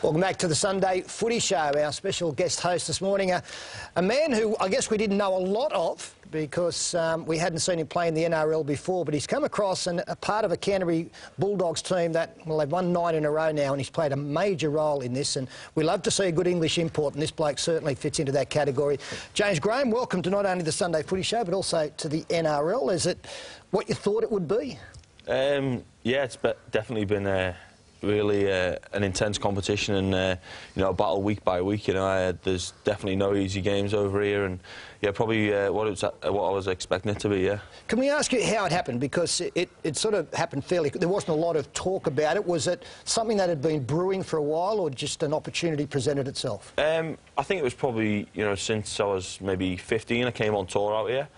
Welcome back to the Sunday Footy Show. Our special guest host this morning, a man who I guess we didn't know a lot of because we hadn't seen him play in the NRL before, but he's come across and a part of a Canterbury Bulldogs team that, well, they've won 9 in a row now, and he's played a major role in this, and we love to see a good English import, and this bloke certainly fits into that category. James Graham, welcome to not only the Sunday Footy Show, but also to the NRL. Is it what you thought it would be? Yeah, it's definitely been really an intense competition and you know, a battle week by week. You know, there's definitely no easy games over here, and yeah, probably what I was expecting it to be. Yeah. Can we ask you how it happened? Because it sort of happened fairly. There wasn't a lot of talk about it. Was it something that had been brewing for a while, or just an opportunity presented itself? I think it was probably, you know, since I was maybe 15, I came on tour out here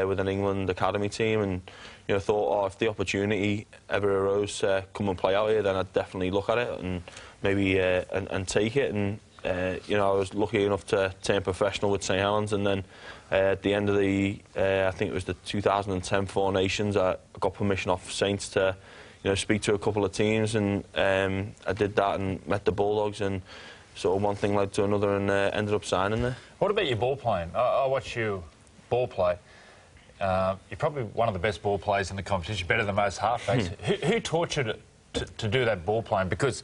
with an England academy team, and you know, thought, oh, if the opportunity ever arose to come and play out here, then I'd definitely look at it and maybe and take it. And you know, I was lucky enough to turn professional with St Helens, and then at the end of the, I think it was the 2010 Four Nations, I got permission off Saints to, you know, speak to a couple of teams, and I did that and met the Bulldogs, and sort of one thing led to another, and ended up signing there. What about your ball playing? I watch you ball play. You're probably one of the best ball players in the competition, better than most halfbacks. Who taught you to do that ball playing? Because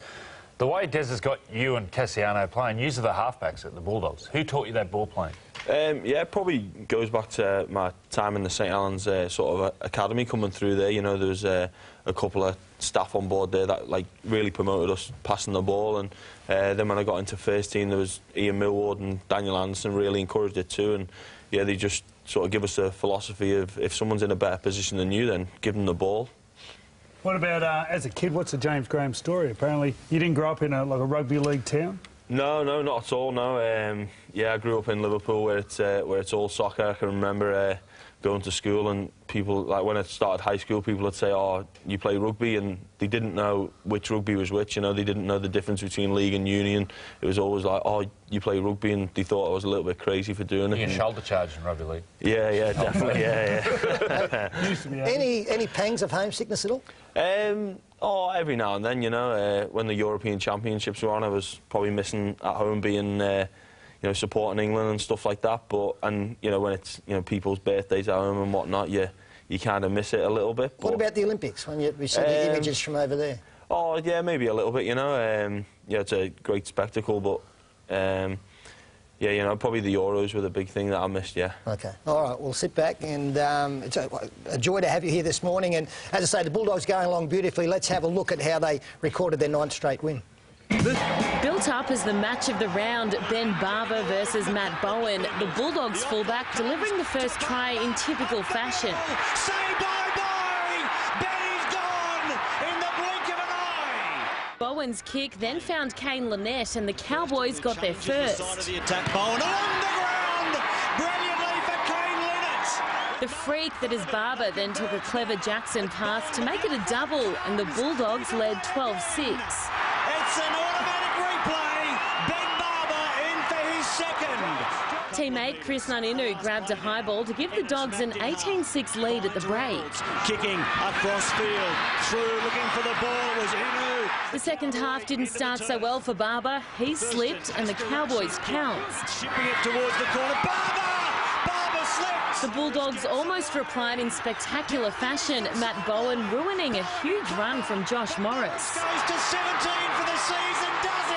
the way Des has got you and Cassiano playing, you are the halfbacks at the Bulldogs. Who taught you that ball playing? Yeah, it probably goes back to my time in the St Helens sort of academy coming through there. You know, there was a couple of staff on board there that like really promoted us passing the ball, and then when I got into first team, there was Ian Millward and Daniel Anderson really encouraged it too, and yeah, they just sort of give us a philosophy of if someone's in a better position than you, then give them the ball. What about as a kid? What's the James Graham story? Apparently, you didn't grow up in like a rugby league town. No, not at all. No, yeah, I grew up in Liverpool where it's all soccer. I can remember going to school, and people, like when I started high school, people would say, "Oh, you play rugby," and they didn't know which rugby was which. You know, they didn't know the difference between league and union. It was always like, "Oh, you play rugby," and they thought I was a little bit crazy for doing it. You get shoulder charged in rugby league. Yeah, definitely. Yeah. Any pangs of homesickness at all? Oh, every now and then, you know. When the European Championships were on, I was probably missing at home being, you know, supporting England and stuff like that. But, and, you know, when it's, you know, people's birthdays at home and whatnot, you kind of miss it a little bit. But, what about the Olympics, when we see the images from over there? Oh, yeah, maybe a little bit, you know. Yeah, it's a great spectacle, but... yeah, you know, probably the Euros were the big thing that I missed, yeah. OK. All right, we'll sit back, and it's a joy to have you here this morning. And as I say, the Bulldogs going along beautifully. Let's have a look at how they recorded their 9th straight win. Built up as the match of the round, Ben Barber versus Matt Bowen, the Bulldogs fullback delivering the first try in typical fashion. Say bye-bye! Benny's gone in the blink of an eye! Bowen's kick then found Kane Lynette, and the Cowboys got their first. Side of the attack, Bowen along the ground, brilliantly for Kane Lynette. The freak that is Barber then took a clever Jackson pass to make it a double, and the Bulldogs led 12-6. It's an automatic replay. Ben Barber in for his second. Teammate Chris Naninu grabbed a high ball to give the Dogs an 18-6 lead at the break. Kicking across field, through, looking for the ball. It was Inu. The second half didn't start so well for Barber. He slipped, and the Cowboys pounced. Shipping it towards the corner. Barber slipped. The Bulldogs almost replied in spectacular fashion, Matt Bowen ruining a huge run from Josh Morris. Goes to 17 for the season, does he?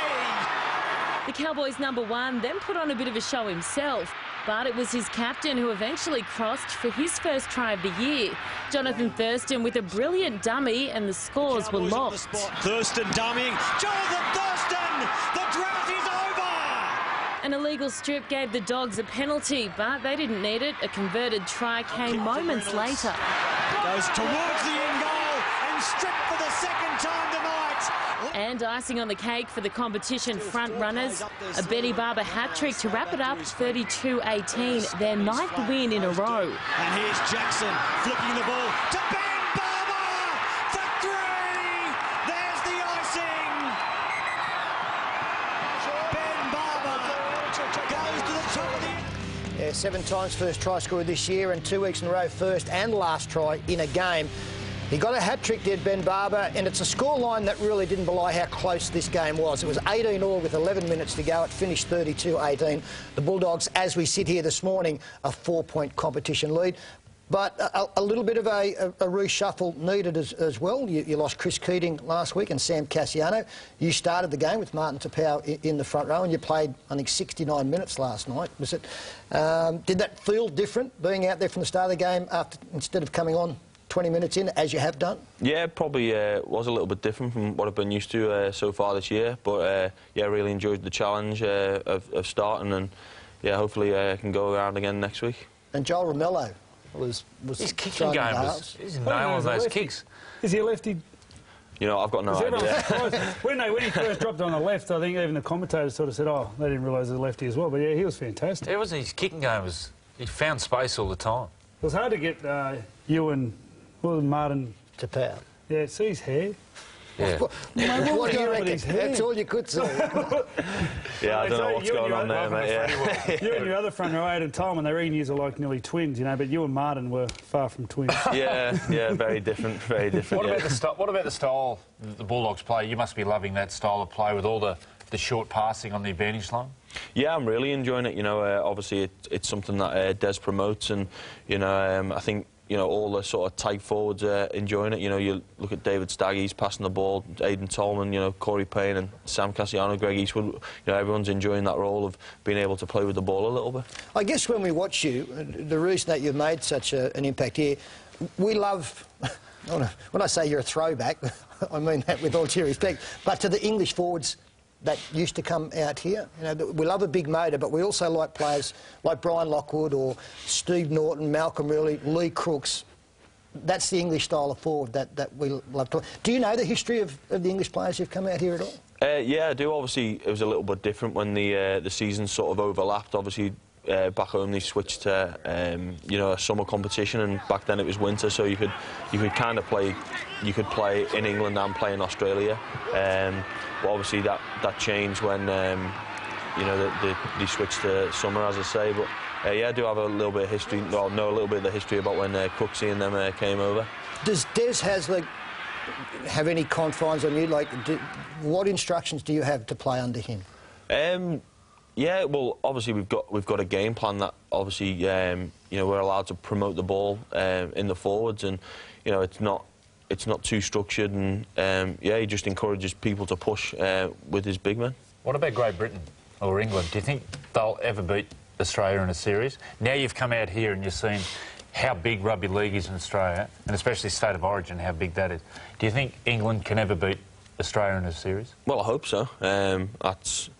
The Cowboys' #1 then put on a bit of a show himself, but it was his captain who eventually crossed for his first try of the year. Jonathan Thurston with a brilliant dummy, and the scores were locked. Thurston dummying. Jonathan Thurston! The drought is over! An illegal strip gave the Dogs a penalty, but they didn't need it. A converted try came moments later. Goes towards the end goal and stripped for the second time tonight. And icing on the cake for the competition front runners, a Benny Barber hat-trick to wrap it up 32-18, their 9th win in a row. And here's Jackson flicking the ball to Ben Barber for 3. There's the icing. Ben Barber goes to the top of the... Yeah, 7 times first try scorer this year, and 2 weeks in a row first and last try in a game. He got a hat-trick, did Ben Barber, and it's a scoreline that really didn't belie how close this game was. It was 18-all with 11 minutes to go. It finished 32-18. The Bulldogs, as we sit here this morning, a 4-point competition lead. But a little bit of a reshuffle needed as well. You lost Chris Keating last week and Sam Cassiano. You started the game with Martin Tapau in the front row, and you played, I think, 69 minutes last night. Was it? Did that feel different, being out there from the start of the game instead of coming on 20 minutes in, as you have done? Yeah, probably was a little bit different from what I've been used to so far this year. But, yeah, really enjoyed the challenge of starting, and, yeah, hopefully I can go around again next week. And Joel Romello was his kicking game he's nailing those kicks. Is he a lefty? You know, I've got no idea. when he first dropped on the left, I think even the commentators sort of said, oh, they didn't realise he was a lefty as well. But, yeah, he was fantastic. It wasn't his kicking game. He found space all the time. It was hard to get you and Martin Tapau. Yeah, see his hair. Yeah. What do you reckon? That's all you could say. Yeah, I don't know what's going on there, mate. Yeah. You and your other front row, Adam Tolman, they reckon you are like nearly twins, you know, but you and Martin were far from twins. Yeah, very different, very different. What about the style the Bulldogs play? You must be loving that style of play with all the short passing on the advantage line. Yeah, I'm really enjoying it. You know, obviously it's something that Des promotes, and you know, I think, you know, all the sort of tight forwards are enjoying it. You know, you look at David Stagg, he's passing the ball, Aidan Tolman, you know, Corey Payne and Sam Cassiano, Greg Eastwood. You know, everyone's enjoying that role of being able to play with the ball a little bit. I guess when we watch you, the reason that you've made such an impact here, we love... When I say you're a throwback, I mean that with all due respect, but to the English forwards that used to come out here. You know, we love a big motor, but we also like players like Brian Lockwood or Steve Norton, Malcolm Riley, Lee Crooks. That's the English style of forward that we love to. Do you know the history of the English players who've come out here at all? Yeah, I do. Obviously, it was a little bit different when the season sort of overlapped. Obviously, back home they switched to you know, a summer competition, and back then it was winter, so you could kind of play. You could play in England and play in Australia. But obviously that changed when you know they switched to summer, as I say. But yeah, I do have a little bit of history. Well, know a little bit of the history about when Crooksy and them came over. Does Des Hasler have any confines on you? Like, what instructions do you have to play under him? Yeah, well, obviously we've got a game plan that obviously you know, we're allowed to promote the ball in the forwards, and you know, it's not too structured, and yeah, he just encourages people to push with his big men. What about Great Britain or England? Do you think they'll ever beat Australia in a series? Now you've come out here and you've seen how big rugby league is in Australia, and especially State of Origin, how big that is. Do you think England can ever beat Australia in a series? Well, I hope so. That's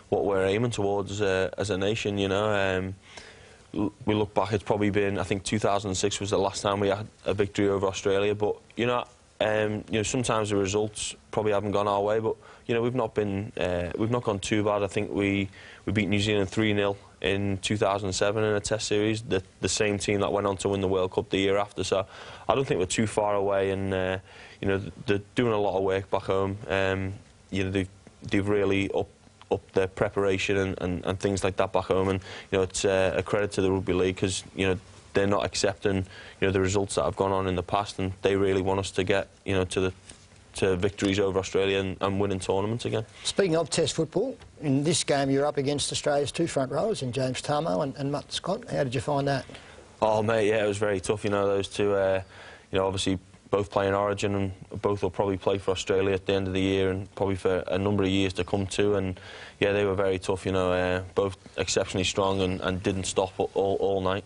what we're aiming towards as a nation, you know. We look back, it's probably been, I think 2006 was the last time we had a victory over Australia, but you know, sometimes the results probably haven't gone our way, but you know, we've not gone too bad. I think we beat New Zealand 3-0 in 2007 in a Test series, the same team that went on to win the World Cup the year after. So I don't think we're too far away, and you know, they're doing a lot of work back home. You know, they've really upped their preparation and things like that back home, and you know, it's a credit to the rugby league, because you know, they're not accepting, you know, the results that have gone on in the past, and they really want us to get, you know, to victories over Australia and winning tournaments again. Speaking of Test football, in this game you're up against Australia's two front rowers in James Tarmo and Matt Scott. How did you find that? Oh mate, yeah, it was very tough. You know, those two, you know, obviously both playing Origin, and both will probably play for Australia at the end of the year, and probably for a number of years to come too. And yeah, they were very tough, you know, both exceptionally strong and didn't stop all night.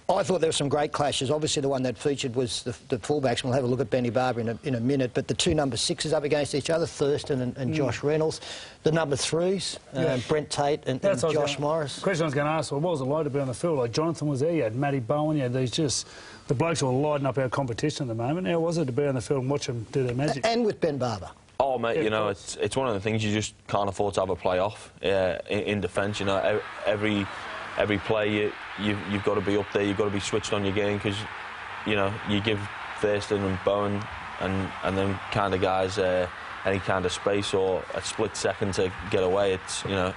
I thought there were some great clashes. Obviously, the one that featured was the fullbacks. We'll have a look at Benny Barber in a minute. But the two number 6s up against each other, Thurston and Josh Reynolds. The number 3s, Brent Tate and Josh Morris. The question I was going to ask, well, what was it like to be on the field? Like, Jonathan was there, you had Matty Bowen, you had these just... The blokes are lighting up our competition at the moment. How was it to be on the field and watch them do their magic? And with Ben Barber. Oh, mate, yeah, you know, it's one of the things you just can't afford to have a play-off in defence. You know, every play you've got to be up there, you've got to be switched on your game, because, you know, you give Thurston and Bowen and them kind of guys any kind of space or a split second to get away. It's, you know,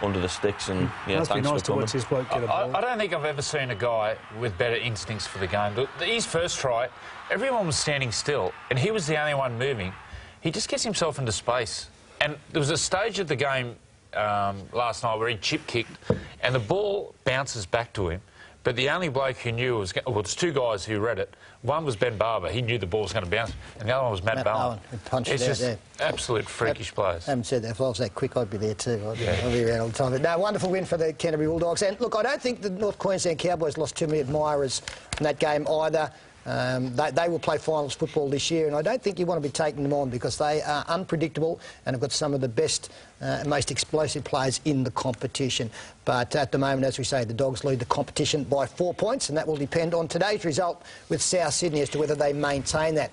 under the sticks. And yeah, must be thanks nice for to coming. watch this bloke get a ball. I don't think I've ever seen a guy with better instincts for the game. His first try, everyone was standing still, and he was the only one moving. He just gets himself into space. And there was a stage of the game last night where he chip kicked, and the ball bounces back to him. But the only bloke who knew was... Well, there's two guys who read it. One was Ben Barber. He knew the ball was going to bounce. And the other one was Matt Bowen. It's just there. Absolute freakish players. I haven't said that. If I was that quick, I'd be there too. I'd be around all the time. But no, wonderful win for the Canterbury Bulldogs. And look, I don't think the North Queensland Cowboys lost too many admirers in that game either. They will play finals football this year, and I don't think you want to be taking them on because they are unpredictable and have got some of the best and most explosive players in the competition. But at the moment, as we say, the Dogs lead the competition by 4 points, and that will depend on today's result with South Sydney as to whether they maintain that.